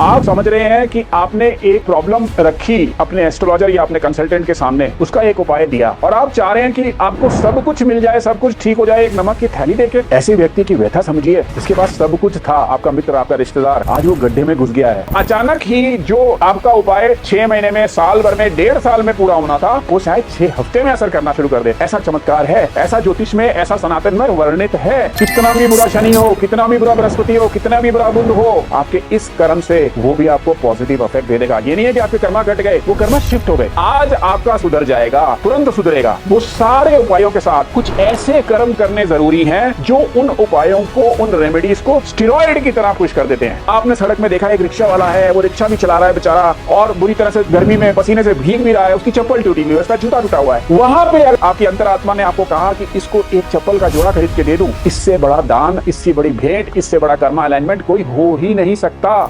आप समझ रहे हैं कि आपने एक प्रॉब्लम रखी अपने एस्ट्रोलॉजर या अपने कंसल्टेंट के सामने, उसका एक उपाय दिया और आप चाह रहे हैं कि आपको सब कुछ मिल जाए, सब कुछ ठीक हो जाए एक नमक की थैली देके। ऐसे व्यक्ति की व्यथा समझिए, इसके पास सब कुछ था, आपका मित्र, आपका रिश्तेदार, आज वो गड्ढे में घुस गया है। अचानक ही जो आपका उपाय 6 महीने में, साल भर में, 1.5 साल में पूरा होना था, वो शायद 6 हफ्ते में असर करना शुरू कर दे। ऐसा चमत्कार है, ऐसा ज्योतिष में, ऐसा सनातन में वर्णित है। कितना भी बुरा शनि हो, कितना भी बुरा बृहस्पति हो, कितना भी बुरा बुध हो, आपके इस कर्म से वो भी आपको पॉजिटिव इफेक्ट दे देगा। ये नहीं है कि आपके कर्मा घट गए, वो कर्मा शिफ्ट हो गए। आज आपका सुधर जाएगा, तुरंत सुधरेगा। वो सारे उपायों के साथ कुछ ऐसे कर्म करने जरूरी हैं जो उन उपायों को, उन रेमेडीज को स्टेरॉइड की तरह पुश कर देते हैं। आपने सड़क में देखा एक रिक्शा वाला है, वो रिक्शा भी चला रहा है बेचारा और बुरी तरह से गर्मी में पसीने से भीग भी रहा है, उसकी चप्पल टूटी हुई है, उसका जूता टूटा हुआ है। वहां पे आपकी अंतरात्मा ने आपको कहा कि इसको एक चप्पल का जोड़ा खरीद के दे दूं। इससे बड़ा दान, इससे बड़ी भेंट, इससे बड़ा कर्मा अलाइनमेंट कोई हो ही नहीं सकता।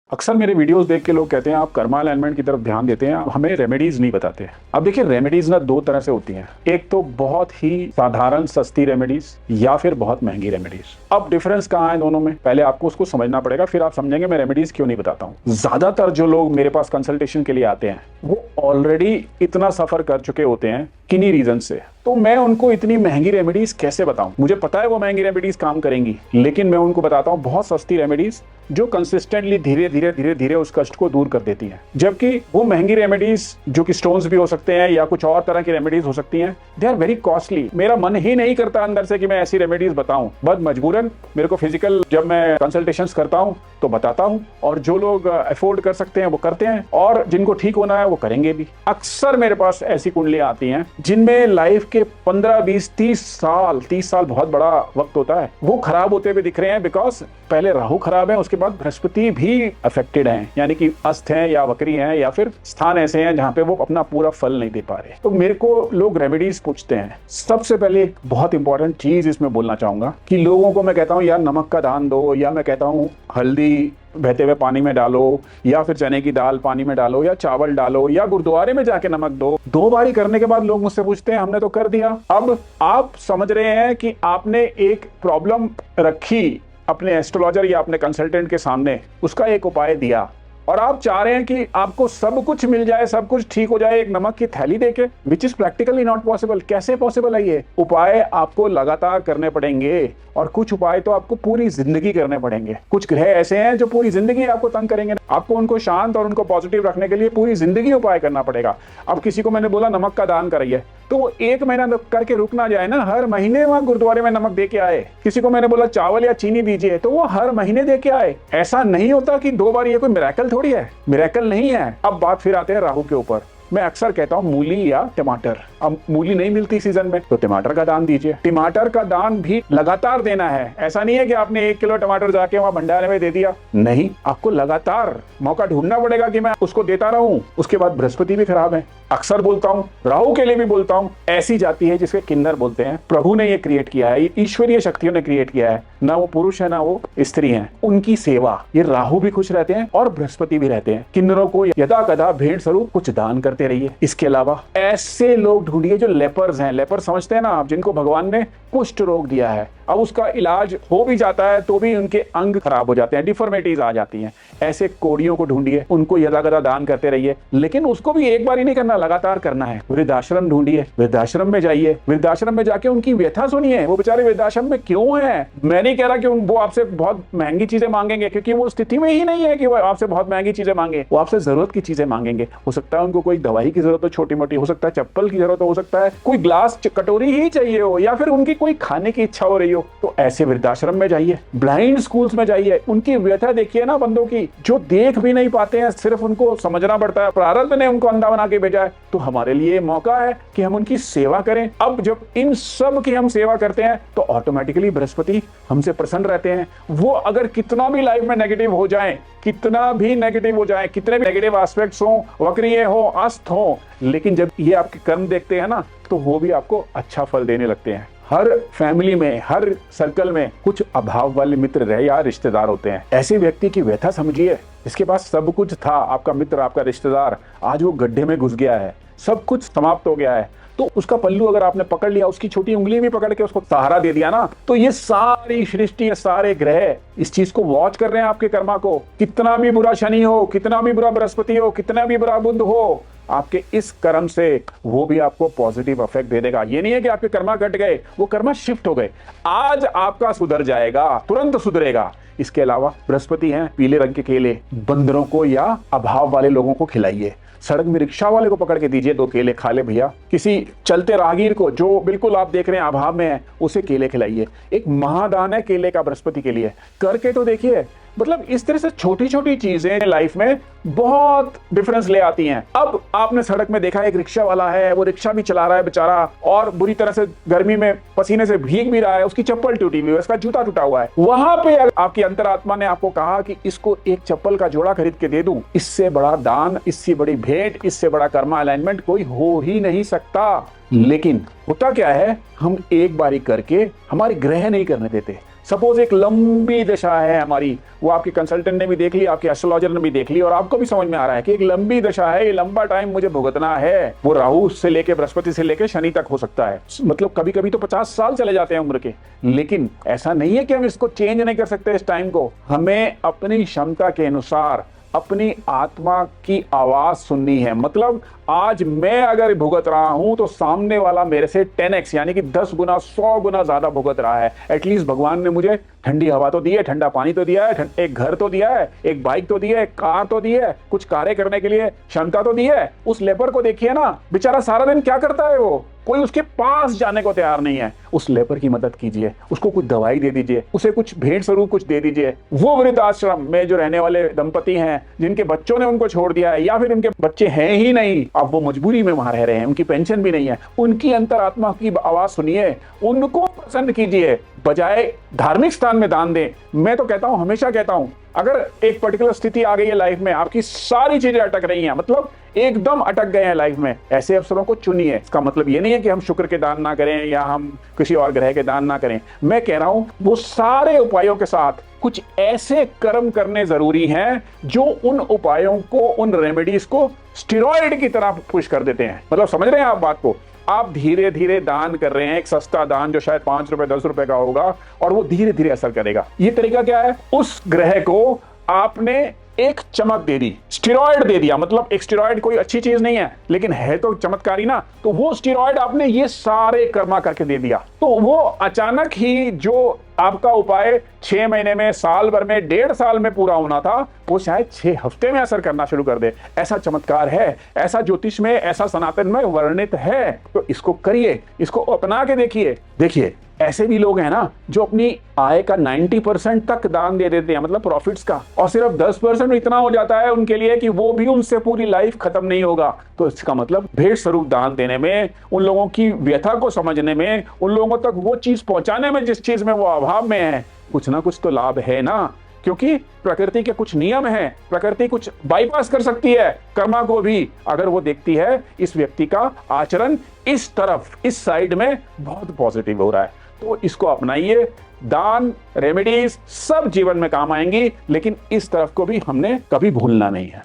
अक्सर मेरे वीडियोस देख के लोग कहते हैं आप कर्मा अलाइनमेंट की तरफ ध्यान देते हैं, हमें रेमेडीज नहीं बताते। अब देखिए, रेमेडीज ना 2 तरह से होती हैं, एक तो बहुत ही साधारण सस्ती रेमेडीज या फिर बहुत महंगी रेमेडीज। अब डिफरेंस कहाँ है दोनों में, पहले आपको उसको समझना पड़ेगा, फिर आप समझेंगे मैं रेमेडीज क्यों नहीं बताता हूँ। ज्यादातर जो लोग मेरे पास कंसल्टेशन के लिए आते हैं वो ऑलरेडी इतना सफर कर चुके होते हैं किन्हीं रीजन से, तो मैं उनको इतनी महंगी रेमेडीज कैसे बताऊं। मुझे पता है वो महंगी रेमेडीज काम करेंगी, लेकिन मैं उनको बताता हूं बहुत सस्ती रेमेडीज जो कंसिस्टेंटली धीरे धीरे उस कष्ट को दूर कर देती हैं। जबकि वो महंगी रेमेडीज जो कि स्टोन्स भी हो सकते हैं या कुछ और तरह की रेमेडीज हो सकती हैं, दे आर वेरी कॉस्टली। मेरा मन ही नहीं करता अंदर से कि मैं ऐसी रेमेडीज बताऊं, बट मजबूरन मेरे को फिजिकल जब मैं कंसल्टेशंस करता हूं तो बताता हूं, और जो लोग अफोर्ड कर सकते हैं वो करते हैं और जिनको ठीक होना है वो करेंगे भी। अक्सर मेरे पास ऐसी कुंडलियां आती हैं जिनमें लाइफ के 15, 20, 30 साल बहुत बड़ा वक्त होता है, वो खराब होते हुए दिख रहे हैं। बिकॉज पहले राहु खराब है, उसके बाद बृहस्पति भी अफेक्टेड है, यानी कि अस्त है या वक्री है या फिर स्थान ऐसे हैं जहां पे वो अपना पूरा फल नहीं दे पा रहे। तो मेरे को लोग रेमेडीज पूछते हैं। सबसे पहले एक बहुत इंपॉर्टेंट चीज इसमें बोलना चाहूंगा कि लोगों को मैं कहता हूं यार नमक का दान दो, या मैं कहता हूं हल्दी बहते हुए पानी में डालो, या फिर चने की दाल पानी में डालो, या चावल डालो, या गुरुद्वारे में जाके नमक दो। 2 बारी करने के बाद लोग मुझसे पूछते हैं हमने तो कर दिया। अब आप समझ रहे हैं कि आपने एक प्रॉब्लम रखी अपने एस्ट्रोलॉजर या अपने कंसल्टेंट के सामने, उसका एक उपाय दिया और आप चाह रहे हैं कि आपको सब कुछ मिल जाए, सब कुछ ठीक हो जाए एक नमक की थैली देके, which is practically not possible. कैसे पॉसिबल है ये? उपाय आपको लगातार करने पड़ेंगे और कुछ उपाय तो आपको पूरी जिंदगी करने पड़ेंगे। कुछ ग्रह ऐसे हैं जो पूरी जिंदगी आपको तंग करेंगे, आपको उनको शांत और उनको पॉजिटिव रखने के लिए पूरी जिंदगी उपाय करना पड़ेगा। अब किसी को मैंने बोला नमक का दान करिए, तो वो 1 महीना करके रुक ना जाए ना, हर महीने वहां गुरुद्वारे में नमक दे के आए। किसी को मैंने बोला चावल या चीनी दीजिए, तो वो हर महीने दे के आए। ऐसा नहीं होता कि 2 बार, ये कोई मिरेकल थोड़ी है, मिरेकल नहीं है। अब बात फिर आते हैं राहु के ऊपर। मैं अक्सर कहता हूं मूली या टमाटर। अब मूली नहीं मिलती सीजन में तो टमाटर का दान दीजिए। टमाटर का दान भी लगातार देना है, ऐसा नहीं है कि आपने 1 किलो टमाटर जाके वहां भंडारे में दे दिया, नहीं, आपको लगातार मौका ढूंढना पड़ेगा कि मैं उसको देता रहूं। उसके बाद बृहस्पति भी खराब है, अक्सर बोलता हूं, राहु के लिए भी बोलता हूं। ऐसी जाति है जिसके किन्नर बोलते हैं, प्रभु ने ये क्रिएट किया है, ईश्वरीय शक्तियों ने क्रिएट किया है, ना वो पुरुष है ना वो स्त्री है। उनकी सेवा, ये राहु भी खुश रहते हैं और बृहस्पति भी रहते हैं। किन्नरों को यदा कदा भेंट स्वरूप कुछ दान करते रहिए। इसके अलावा ऐसे लोग ढूंढिए जो लेपर्स हैं। लेपर समझते हैं ना आप, जिनको भगवान ने कुष्ठ रोग दिया है, अब उसका इलाज हो भी जाता है तो भी उनके अंग खराब हो जाते हैं, डिफॉर्मिटीज आ जाती हैं। ऐसे कोड़ियों को ढूंढिए, उनको यदा कदा दान करते रहिए, लेकिन उसको भी एक बार ही नहीं करना, लगातार करना है। वृद्धाश्रम ढूंढिए, वृद्धाश्रम में जाइए, वृद्धाश्रम में जाके उनकी व्यथा सुनिए। वो बेचारे वृद्धाश्रम में क्यों है? मैं नहीं कह रहा कि वो आपसे बहुत महंगी चीजें मांगेंगे, क्योंकि वो स्थिति में ही नहीं है कि वो आपसे बहुत महंगी चीजें मांगे। वो आपसे जरूरत की चीजें मांगेंगे। हो सकता है उनको कोई दवाई की जरूरत हो छोटी मोटी, हो सकता है चप्पल की जरूरत हो सकता है कोई ग्लास कटोरी ही चाहिए हो, या फिर उनकी कोई खाने की इच्छा हो रही हो। तो ऐसे वृद्धाश्रम में जाइए, ब्लाइंड स्कूल्स में जाइए, उनकी व्यथा देखिए ना बंदों की, जो देख भी नहीं पाते हैं, सिर्फ उनको समझना पड़ता है, प्रारब्ध ने उनको अंधा बना के भेजा है। तो हमारे लिए मौका है कि हम उनकी सेवा करें। अब जब इन सब की हम सेवा करते हैं तो ऑटोमेटिकली बृहस्पति हमसे प्रसन्न रहते हैं। वो अगर कितना भी लाइफ में नेगेटिव हो जाए, कितना भी नेगेटिव हो जाए, कितने भी नेगेटिव एस्पेक्ट्स हो, वक्रिय हो, अस्त हो, लेकिन जब ये आपके कर्म देखते हैं ना तो वो भी आपको अच्छा फल देने लगते हैं। हर फैमिली में, हर सर्कल में कुछ अभाव वाले मित्र रहे या रिश्तेदार होते हैं। ऐसे व्यक्ति की व्यथा समझिए, इसके पास सब कुछ था, आपका मित्र, आपका रिश्तेदार, आज वो गड्ढे में घुस गया है, सब कुछ समाप्त हो गया है। तो उसका पल्लू अगर आपने पकड़ लिया, उसकी छोटी उंगली भी पकड़ के उसको सहारा दे दिया ना, तो ये सारी सृष्टि, सारे ग्रह इस चीज को वॉच कर रहे हैं आपके कर्मा को। कितना भी बुरा शनि हो, कितना भी बुरा बृहस्पति हो, कितना भी बुरा बुध हो, आपके इस कर्म से वो भी आपको पॉजिटिव इफेक्ट दे देगा। ये नहीं है कि आपके कर्मा घट गए, वो कर्मा शिफ्ट हो गए। आज आपका सुधर जाएगा, तुरंत सुधरेगा। इसके अलावा बृहस्पति हैं, पीले रंग के केले बंदरों को या अभाव वाले लोगों को खिलाइए। सड़क में रिक्शा वाले को पकड़ के दीजिए, 2 केले खा ले भैया। किसी चलते राहगीर को जो बिल्कुल आप देख रहे हैं अभाव में है, उसे केले खिलाइए। एक महादान है केले का बृहस्पति के लिए, करके तो देखिए। मतलब इस तरह से छोटी छोटी चीजें लाइफ में बहुत डिफरेंस ले आती हैं। अब आपने सड़क में देखा एक रिक्शा वाला है, वो रिक्शा भी चला रहा है बेचारा, और बुरी तरह से गर्मी में पसीने से भीग भी रहा है, उसकी चप्पल टूटी हुई है, उसका जूता टूटा हुआ है। वहां पे आपकी अंतरात्मा ने आपको कहा कि इसको एक चप्पल का जोड़ा खरीद के दे दूं, इससे बड़ा दान, इससे बड़ी भेंट, इससे बड़ा कर्मा अलाइनमेंट कोई हो ही नहीं सकता। लेकिन होता क्या है, हम एक बारी करके हमारे ग्रह नहीं करने देते। सपोज एक लंबी दशा है हमारी, वो आपके कंसल्टेंट ने भी देख ली, आपके एस्ट्रोलॉजर ने भी देख ली, और आपको भी समझ में आ रहा है कि एक लंबी दशा है, ये लंबा टाइम मुझे भुगतना है। वो राहु से लेके बृहस्पति से लेके शनि तक हो सकता है, मतलब कभी कभी तो 50 साल चले जाते हैं उम्र के। लेकिन ऐसा नहीं है कि हम इसको चेंज नहीं कर सकते इस टाइम को। हमें अपनी क्षमता के अनुसार अपनी आत्मा की आवाज सुननी है। मतलब आज मैं अगर भुगत रहा हूं तो सामने वाला मेरे से 10x यानी कि 10 गुना 100 गुना ज्यादा भुगत रहा है। एटलीस्ट भगवान ने मुझे ठंडी हवा तो दी है, ठंडा पानी तो दिया है, एक घर तो दिया है, एक बाइक तो दी है, एक कार तो दी है, कुछ कार्य करने के लिए क्षमता तो दी है। उस लेबर को देखिए ना, बेचारा सारा दिन क्या करता है, वो कोई उसके पास जाने को तैयार नहीं है। उस लेबर की मदद कीजिए, उसको कुछ दवाई दे दीजिए, उसे कुछ भेंट स्वरूप कुछ दे दीजिए। वो वृद्धाश्रम में जो रहने वाले दंपति हैं, जिनके बच्चों ने उनको छोड़ दिया है या फिर उनके बच्चे हैं ही नहीं, अब वो मजबूरी में वहां रह रहे हैं, उनकी पेंशन भी नहीं है, उनकी अंतरात्मा की आवाज सुनिए, उनको प्रसन्न कीजिए, बजाय धार्मिक स्थान में दान दें। मैं तो कहता हूं, हमेशा कहता हूं, अगर एक पर्टिकुलर स्थिति आ गई है लाइफ में, आपकी सारी चीजें अटक रही हैं, मतलब एकदम अटक गए हैं लाइफ में, ऐसे अवसरों को चुनिए। इसका मतलब ये नहीं है कि हम शुक्र के दान ना करें या हम किसी और ग्रह के दान ना करें। मैं कह रहा हूं वो सारे उपायों के साथ कुछ ऐसे कर्म करने जरूरी हैं जो उन उपायों को, उन रेमेडीज को स्टेरॉइड की तरह पुश कर देते हैं। मतलब समझ रहे हैं आप बात को? आप धीरे धीरे दान कर रहे हैं, एक सस्ता दान जो शायद 5 रुपए 10 रुपए का होगा, और वो धीरे धीरे असर करेगा। ये तरीका क्या है? उस ग्रह को आपने एक चमक दे दी, स्टेरॉइड दे दिया। मतलब एक स्टेरॉइड कोई अच्छी चीज नहीं है, लेकिन है तो चमत्कारी ना। तो वो स्टेरॉइड आपने ये सारे कर्मा करके दे दिया, तो वो अचानक ही जो आपका उपाय 6 महीने में, साल भर में, 1.5 साल में पूरा होना था, वो शायद 6 हफ्ते में असर करना शुरू कर दे। ऐसा चमत्कार है, ऐसा ज्योतिष में, ऐसा सनातन में वर्णित है। तो इसको करिए, इसको अपना के देखिए। देखिए ऐसे भी लोग हैं ना जो अपनी आय का 90% तक दान दे देते हैं, मतलब प्रॉफिट्स का, और सिर्फ 10% इतना हो जाता है उनके लिए कि वो भी उनसे पूरी लाइफ खत्म नहीं होगा। तो इसका मतलब भेंट स्वरूप दान देने में, उन लोगों की व्यथा को समझने में, उन लोगों तक वो चीज पहुंचाने में जिस चीज में वो अभाव में है, कुछ ना कुछ तो लाभ है ना। क्योंकि प्रकृति के कुछ नियम हैं, प्रकृति कुछ बाईपास कर सकती है कर्मा को भी, अगर वो देखती है इस व्यक्ति का आचरण इस तरफ, इस साइड में बहुत पॉजिटिव हो रहा है। तो इसको अपनाइए। दान, रेमेडीज सब जीवन में काम आएंगी, लेकिन इस तरफ को भी हमने कभी भूलना नहीं है।